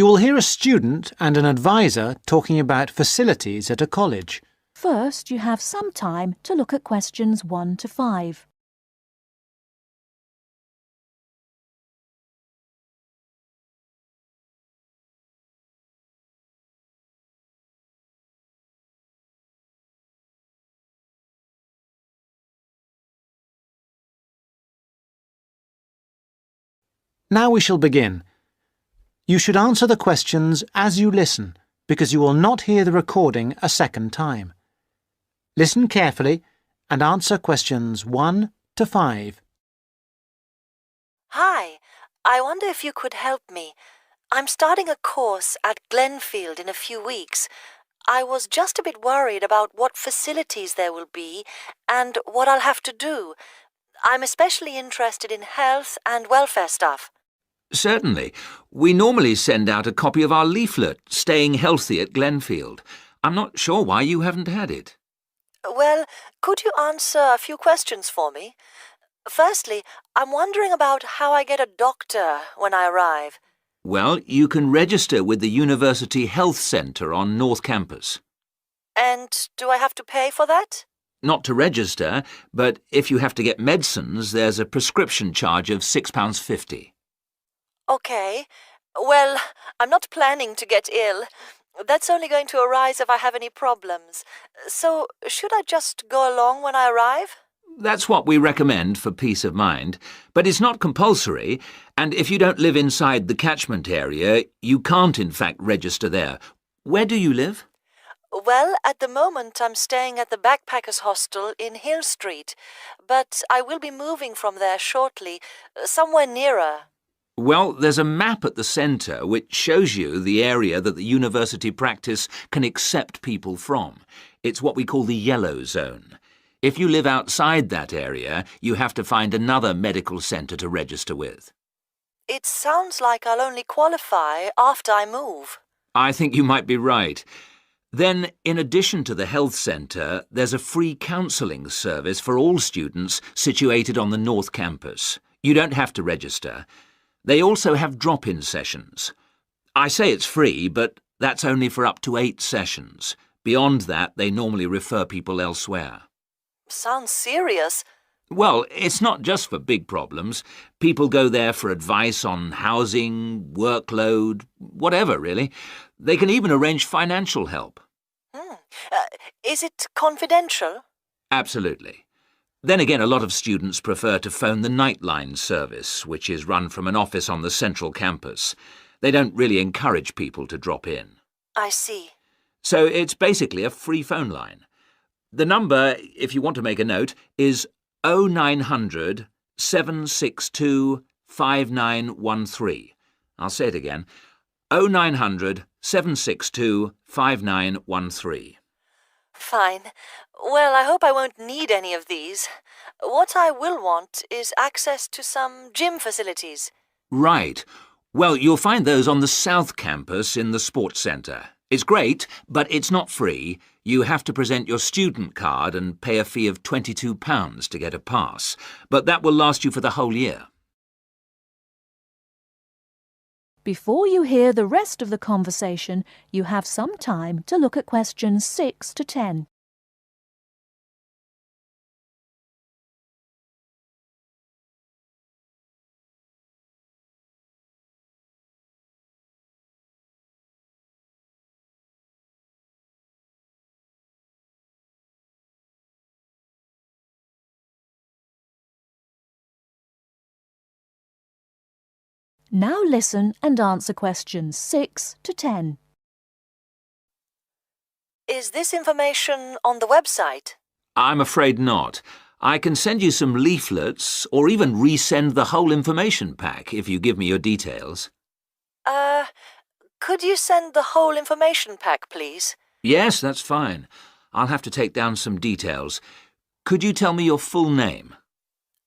will hear a student and an advisor talking about facilities at a college. First, you have some time to look at questions 1 to 5. Now we shall begin. You should answer the questions as you listen, because you will not hear the recording a second time. Listen carefully and answer questions 1 to 5. Hi, I wonder if you could help me. I'm starting a course at Glenfield in a few weeks. I was just a bit worried about what facilities there will be and what I'll have to do. I'm especially interested in health and welfare stuff. Certainly. We normally send out a copy of our leaflet, Staying Healthy at Glenfield. I'm not sure why you haven't had it. Well, could you answer a few questions for me? Firstly, I'm wondering about how I get a doctor when I arrive. Well, you can register with the University Health Centre on North Campus. And do I have to pay for that? Not to register, but if you have to get medicines, there's a prescription charge of £6.50. Okay. Well, I'm not planning to get ill. That's only going to arise if I have any problems. So, should I just go along when I arrive? That's what we recommend for peace of mind, but it's not compulsory, and if you don't live inside the catchment area, you can't in fact register there. Where do you live? Well, at the moment I'm staying at the Backpackers Hostel in Hill Street, but I will be moving from there shortly, somewhere nearer. Well, there's a map at the centre which shows you the area that the university practice can accept people from. It's what we call the yellow zone. If you live outside that area, you have to find another medical centre to register with. It sounds like I'll only qualify after I move. I think you might be right. Then, in addition to the health centre, there's a free counselling service for all students situated on the North Campus. You don't have to register. They also have drop-in sessions. I say it's free, but that's only for up to 8 sessions. Beyond that, they normally refer people elsewhere. Sounds serious. Well, it's not just for big problems. People go there for advice on housing, workload, whatever, really. They can even arrange financial help. Is it confidential? Absolutely. Then again, a lot of students prefer to phone the Nightline service, which is run from an office on the central campus. They don't really encourage people to drop in. I see. So it's basically a free phone line. The number, if you want to make a note, is 0900 762 5913. I'll say it again. 0900 762 5913. Fine. Well, I hope I won't need any of these. What I will want is access to some gym facilities. Right. Well, you'll find those on the South Campus in the Sports Centre. It's great, but it's not free. You have to present your student card and pay a fee of £22 to get a pass. But that will last you for the whole year. Before you hear the rest of the conversation, you have some time to look at questions 6 to 10. Now listen and answer questions 6 to 10. Is this information on the website? I'm afraid not. I can send you some leaflets or even resend the whole information pack if you give me your details. Could you send the whole information pack, please? Yes, that's fine. I'll have to take down some details. Could you tell me your full name?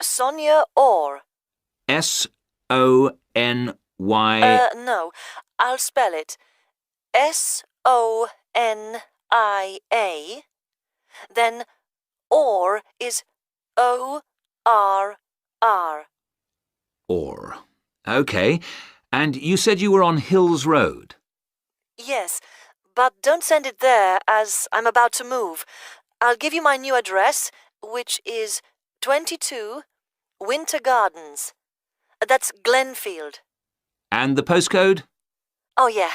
Sonia Orr. S-O-N-Y... No, I'll spell it. S-O-N-I-A. Then Orr is O-R-R. Orr. OK. And you said you were on Hills Road? Yes, but don't send it there as I'm about to move. I'll give you my new address, which is 22 Winter Gardens. That's Glenfield. And the postcode? Oh, yeah,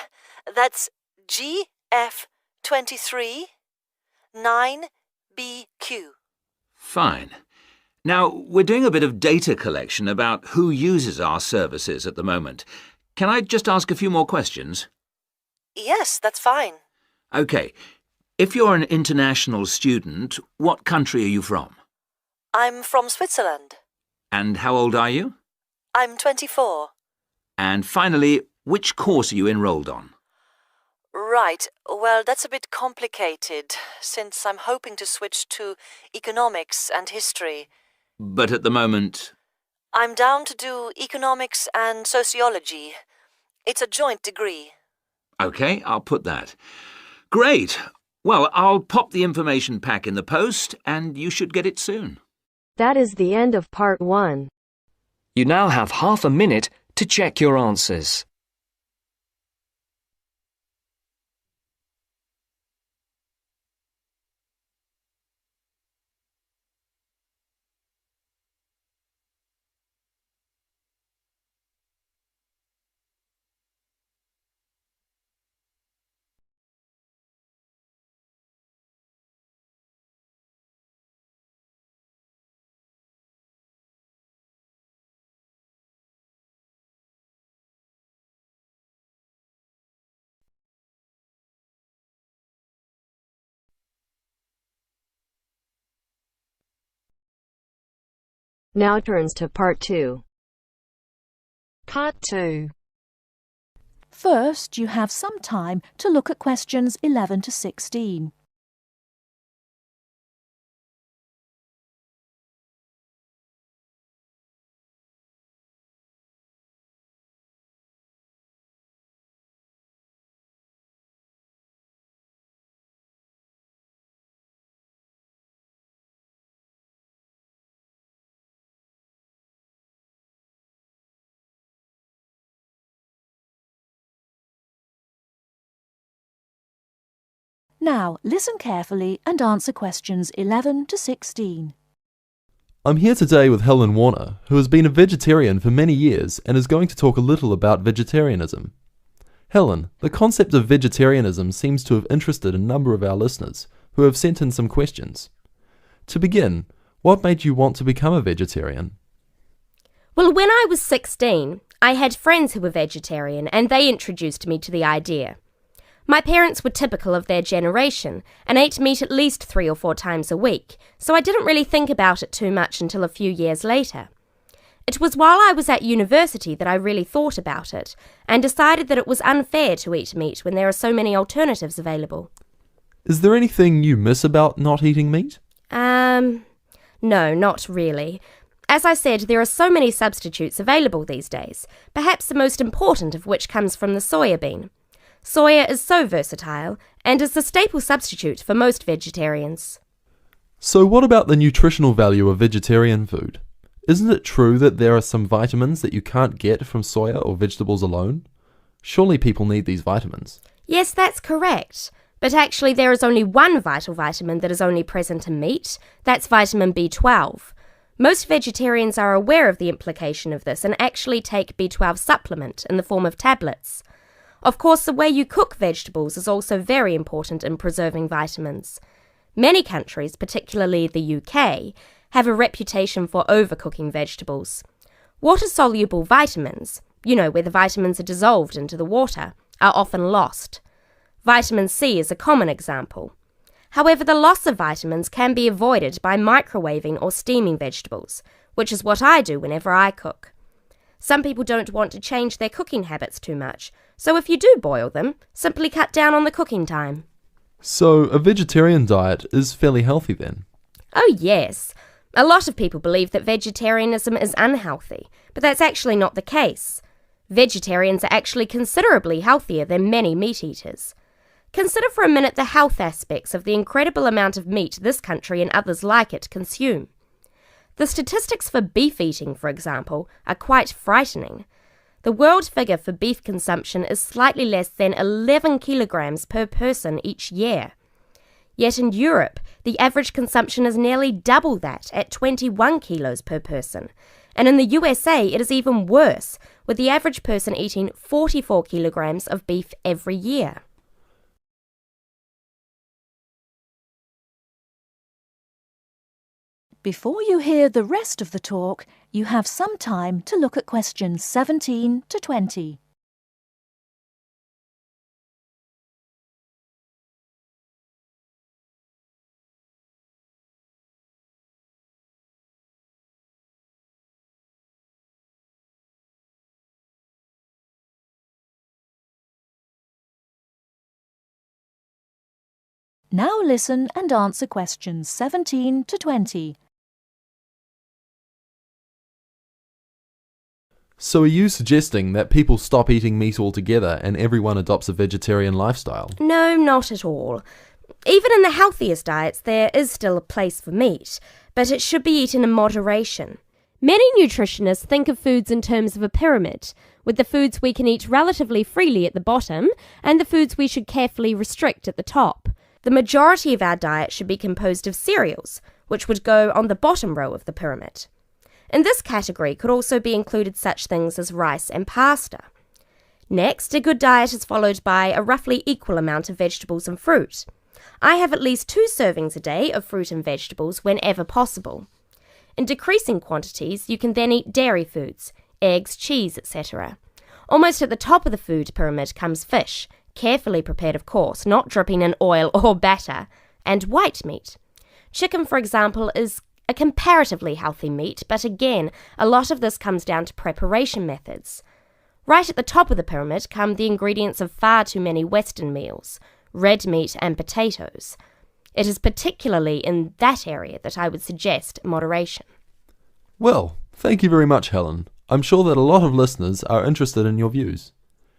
that's GF23 9BQ. Fine. Now, we're doing a bit of data collection about who uses our services at the moment. Can I just ask a few more questions? Yes, that's fine. OK. If you're an international student, what country are you from? I'm from Switzerland. And how old are you? I'm 24. And finally, which course are you enrolled on? Right, well, that's a bit complicated, since I'm hoping to switch to economics and history. But at the moment... I'm down to do economics and sociology. It's a joint degree. OK, I'll put that. Great. Well, I'll pop the information pack in the post, and you should get it soon. That is the end of part 1. You now have half a minute to check your answers. Now turns to part 2. Part 2. First, you have some time to look at questions 11 to 16. Now, listen carefully and answer questions 11 to 16. I'm here today with Helen Warner, who has been a vegetarian for many years and is going to talk a little about vegetarianism. Helen, the concept of vegetarianism seems to have interested a number of our listeners, who have sent in some questions. To begin, what made you want to become a vegetarian? Well, when I was 16, I had friends who were vegetarian and they introduced me to the idea. My parents were typical of their generation and ate meat at least 3 or 4 times a week, so I didn't really think about it too much until a few years later. It was while I was at university that I really thought about it and decided that it was unfair to eat meat when there are so many alternatives available. Is there anything you miss about not eating meat? No, not really. As I said, there are so many substitutes available these days, perhaps the most important of which comes from the soya bean. Soya is so versatile and is the staple substitute for most vegetarians. So what about the nutritional value of vegetarian food? Isn't it true that there are some vitamins that you can't get from soya or vegetables alone? Surely people need these vitamins. Yes, that's correct. But actually there is only one vital vitamin that is only present in meat. That's vitamin B12. Most vegetarians are aware of the implication of this and actually take B12 supplement in the form of tablets. Of course, the way you cook vegetables is also very important in preserving vitamins. Many countries, particularly the UK, have a reputation for overcooking vegetables. Water-soluble vitamins, where the vitamins are dissolved into the water, are often lost. Vitamin C is a common example. However, the loss of vitamins can be avoided by microwaving or steaming vegetables, which is what I do whenever I cook. Some people don't want to change their cooking habits too much, so if you do boil them, simply cut down on the cooking time. So a vegetarian diet is fairly healthy then? Oh yes. A lot of people believe that vegetarianism is unhealthy, but that's actually not the case. Vegetarians are actually considerably healthier than many meat eaters. Consider for a minute the health aspects of the incredible amount of meat this country and others like it consume. The statistics for beef eating, for example, are quite frightening. The world figure for beef consumption is slightly less than 11 kilograms per person each year. Yet in Europe, the average consumption is nearly double that, at 21 kilos per person. And in the USA, it is even worse, with the average person eating 44 kilograms of beef every year. Before you hear the rest of the talk, you have some time to look at questions 17 to 20. Now listen and answer questions 17 to 20. So are you suggesting that people stop eating meat altogether and everyone adopts a vegetarian lifestyle? No, not at all. Even in the healthiest diets, there is still a place for meat, but it should be eaten in moderation. Many nutritionists think of foods in terms of a pyramid, with the foods we can eat relatively freely at the bottom and the foods we should carefully restrict at the top. The majority of our diet should be composed of cereals, which would go on the bottom row of the pyramid. In this category could also be included such things as rice and pasta. Next, a good diet is followed by a roughly equal amount of vegetables and fruit. I have at least 2 servings a day of fruit and vegetables whenever possible. In decreasing quantities, you can then eat dairy foods, eggs, cheese, etc. Almost at the top of the food pyramid comes fish, carefully prepared of course, not dripping in oil or batter, and white meat. Chicken, for example, is a comparatively healthy meat, but again, a lot of this comes down to preparation methods. Right at the top of the pyramid come the ingredients of far too many Western meals, red meat and potatoes. It is particularly in that area that I would suggest moderation. Well, thank you very much, Helen. I'm sure that a lot of listeners are interested in your views.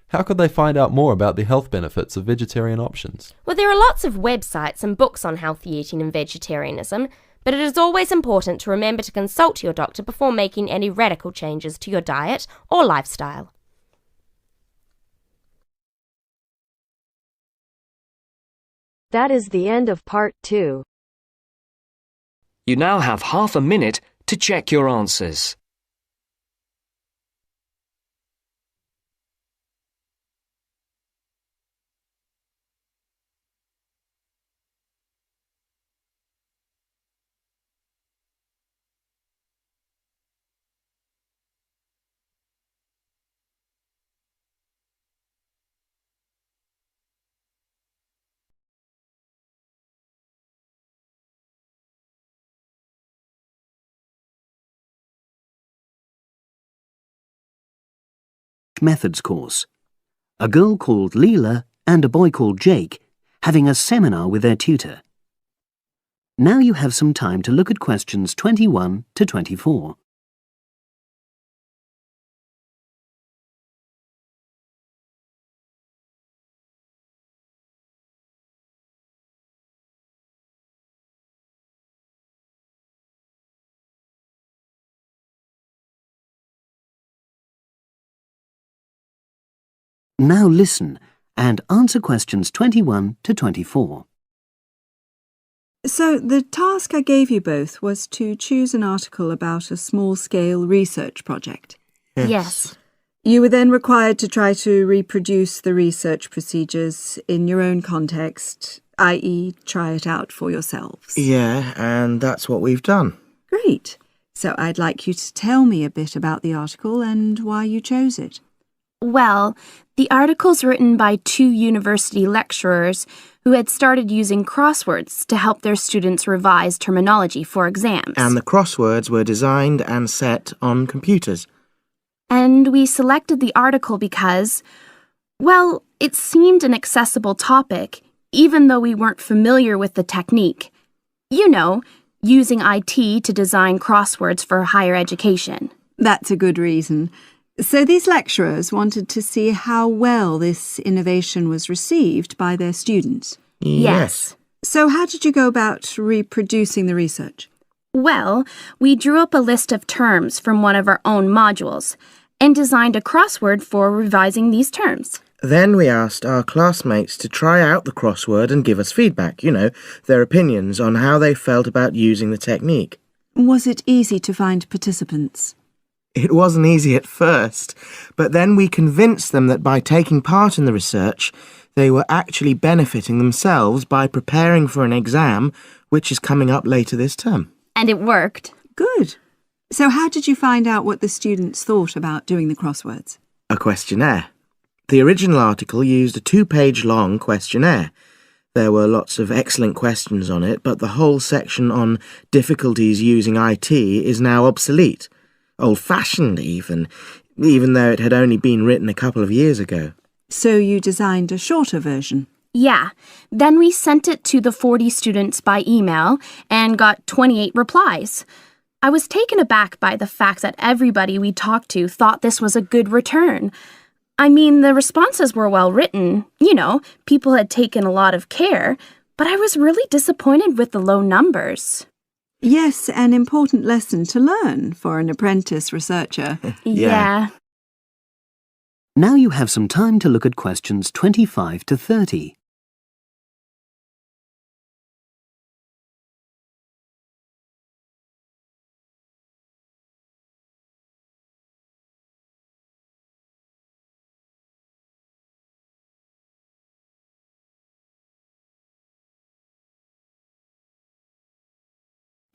How could they find out more about the health benefits of vegetarian options? Well, there are lots of websites and books on healthy eating and vegetarianism, but it is always important to remember to consult your doctor before making any radical changes to your diet or lifestyle. That is the end of part 2. You now have half a minute to check your answers. Methods course. A girl called Leela and a boy called Jake having a seminar with their tutor. Now you have some time to look at questions 21 to 24. Now listen and answer questions 21 to 24. So the task I gave you both was to choose an article about a small-scale research project. Yes. You were then required to try to reproduce the research procedures in your own context, i.e. try it out for yourselves. Yeah, and that's what we've done. Great. So I'd like you to tell me a bit about the article and why you chose it. Well, the article's written by 2 university lecturers who had started using crosswords to help their students revise terminology for exams. And the crosswords were designed and set on computers. And we selected the article because, well, it seemed an accessible topic, even though we weren't familiar with the technique. You know, using IT to design crosswords for higher education. That's a good reason. So these lecturers wanted to see how well this innovation was received by their students. Yes. So how did you go about reproducing the research? Well, we drew up a list of terms from one of our own modules, and designed a crossword for revising these terms. Then we asked our classmates to try out the crossword and give us feedback, their opinions on how they felt about using the technique. Was it easy to find participants? It wasn't easy at first, but then we convinced them that by taking part in the research, they were actually benefiting themselves by preparing for an exam which is coming up later this term. And it worked. Good. So how did you find out what the students thought about doing the crosswords? A questionnaire. The original article used a 2-page long questionnaire. There were lots of excellent questions on it, but the whole section on difficulties using IT is now obsolete. Old-fashioned even though it had only been written a couple of years ago. So you designed a shorter version? Yeah. Then we sent it to the 40 students by email and got 28 replies. I was taken aback by the fact that everybody we talked to thought this was a good return. I mean, the responses were well written. People had taken a lot of care, but I was really disappointed with the low numbers. Yes, an important lesson to learn for an apprentice researcher. Yeah. Now you have some time to look at questions 25 to 30.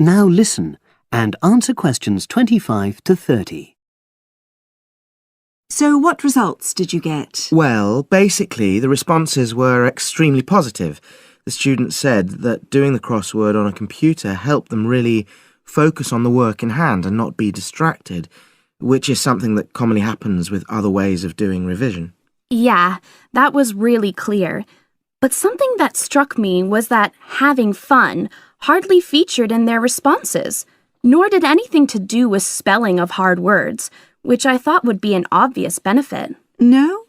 Now listen and answer questions 25 to 30. So what results did you get? Well, basically, the responses were extremely positive. The students said that doing the crossword on a computer helped them really focus on the work in hand and not be distracted, which is something that commonly happens with other ways of doing revision. Yeah, that was really clear. But something that struck me was that having fun hardly featured in their responses, nor did anything to do with spelling of hard words, which I thought would be an obvious benefit. No?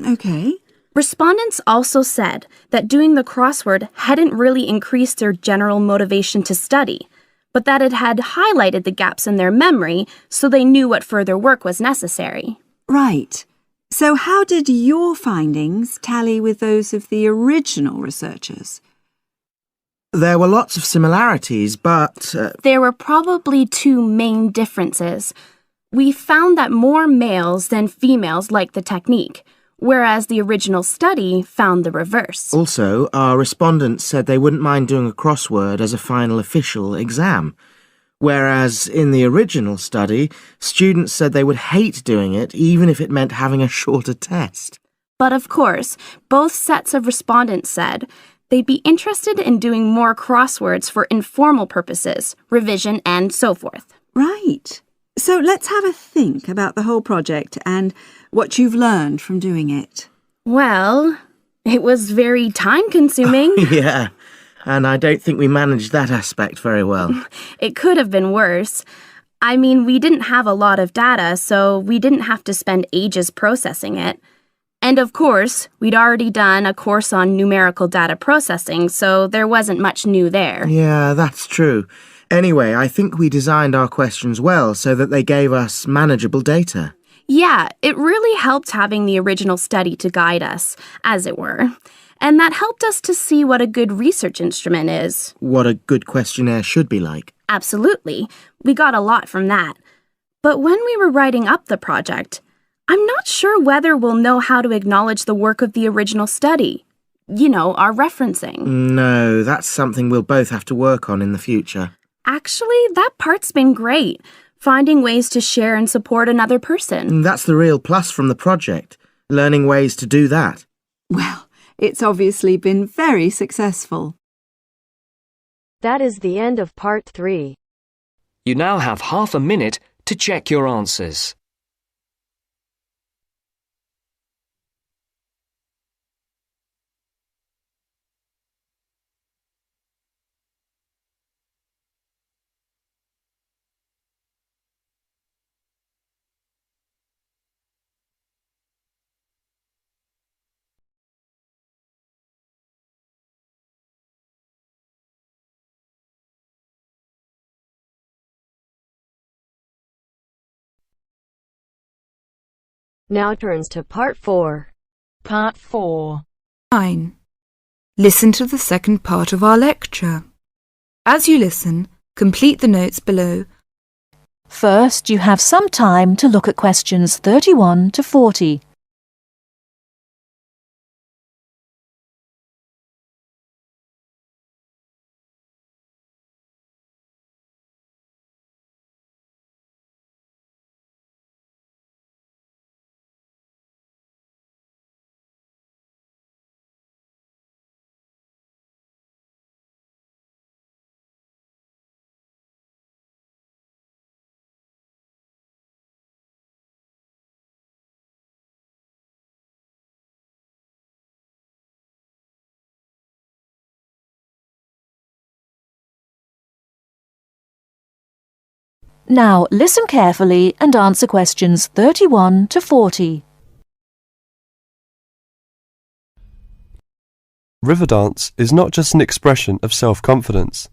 Okay. Respondents also said that doing the crossword hadn't really increased their general motivation to study, but that it had highlighted the gaps in their memory so they knew what further work was necessary. Right. So how did your findings tally with those of the original researchers? There were lots of similarities, but... There were probably two main differences. We found that more males than females liked the technique, whereas the original study found the reverse. Also, our respondents said they wouldn't mind doing a crossword as a final official exam, whereas in the original study, students said they would hate doing it even if it meant having a shorter test. But of course, both sets of respondents said they'd be interested in doing more crosswords for informal purposes, revision, and so forth. Right. So let's have a think about the whole project and what you've learned from doing it. Well, it was very time-consuming. Yeah, and I don't think we managed that aspect very well. It could have been worse. I mean, we didn't have a lot of data, so we didn't have to spend ages processing it. And of course, we'd already done a course on numerical data processing, so there wasn't much new there. Yeah, that's true. Anyway, I think we designed our questions well so that they gave us manageable data. Yeah, it really helped having the original study to guide us, as it were. And that helped us to see what a good research instrument is. What a good questionnaire should be like. Absolutely. We got a lot from that. But when we were writing up the project, I'm not sure whether we'll know how to acknowledge the work of the original study. Our referencing. No, that's something we'll both have to work on in the future. Actually, that part's been great. Finding ways to share and support another person. That's the real plus from the project, learning ways to do that. Well, it's obviously been very successful. That is the end of part 3. You now have half a minute to check your answers. Now turns to part 4. Part 4. 9. Listen to the second part of our lecture. As you listen, complete the notes below. First, you have some time to look at questions 31 to 40. Now listen carefully and answer questions 31 to 40. River dance is not just an expression of self-confidence,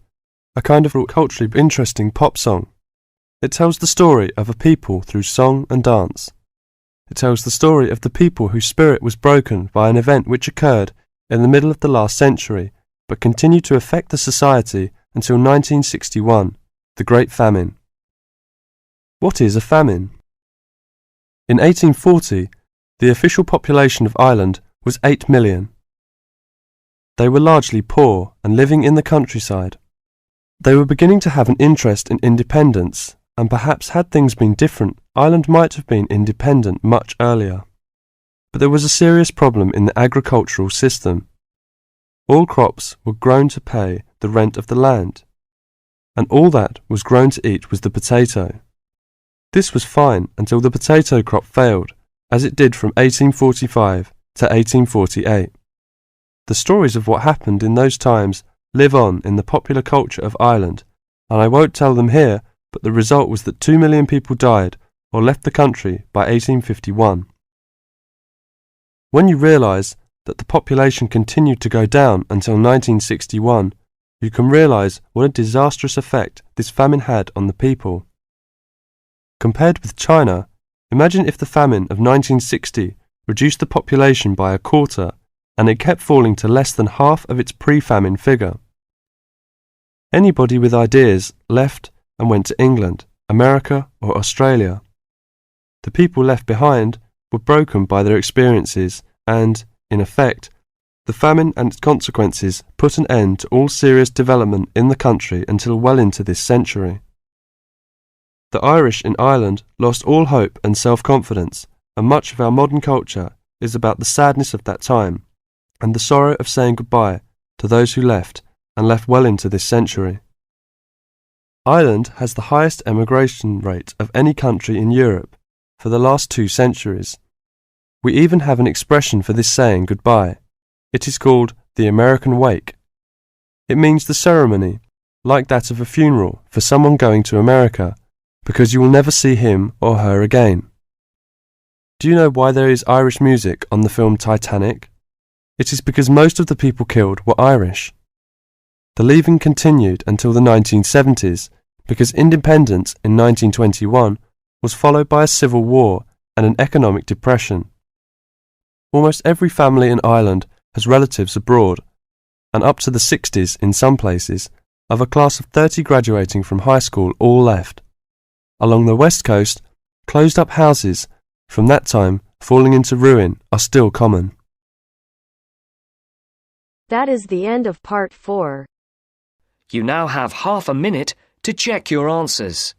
a kind of culturally interesting pop song. It tells the story of a people through song and dance. It tells the story of the people whose spirit was broken by an event which occurred in the middle of the last century, but continued to affect the society until 1961, the Great Famine. What is a famine? In 1840, the official population of Ireland was 8 million. They were largely poor and living in the countryside. They were beginning to have an interest in independence, and perhaps had things been different, Ireland might have been independent much earlier. But there was a serious problem in the agricultural system. All crops were grown to pay the rent of the land, and all that was grown to eat was the potato. This was fine until the potato crop failed, as it did from 1845 to 1848. The stories of what happened in those times live on in the popular culture of Ireland, and I won't tell them here, but the result was that 2 million people died or left the country by 1851. When you realise that the population continued to go down until 1961, you can realise what a disastrous effect this famine had on the people. Compared with China, imagine if the famine of 1960 reduced the population by a quarter and it kept falling to less than half of its pre-famine figure. Anybody with ideas left and went to England, America or Australia. The people left behind were broken by their experiences and, in effect, the famine and its consequences put an end to all serious development in the country until well into this century. The Irish in Ireland lost all hope and self-confidence, and much of our modern culture is about the sadness of that time and the sorrow of saying goodbye to those who left and left well into this century. Ireland has the highest emigration rate of any country in Europe for the last 2 centuries. We even have an expression for this saying goodbye. It is called the American wake. It means the ceremony, like that of a funeral for someone going to America, because you will never see him or her again. Do you know why there is Irish music on the film Titanic? It is because most of the people killed were Irish. The leaving continued until the 1970s, because independence in 1921 was followed by a civil war and an economic depression. Almost every family in Ireland has relatives abroad, and up to the 60s in some places, of a class of 30 graduating from high school all left. Along the west coast, closed-up houses, from that time falling into ruin, are still common. That is the end of part 4. You now have half a minute to check your answers.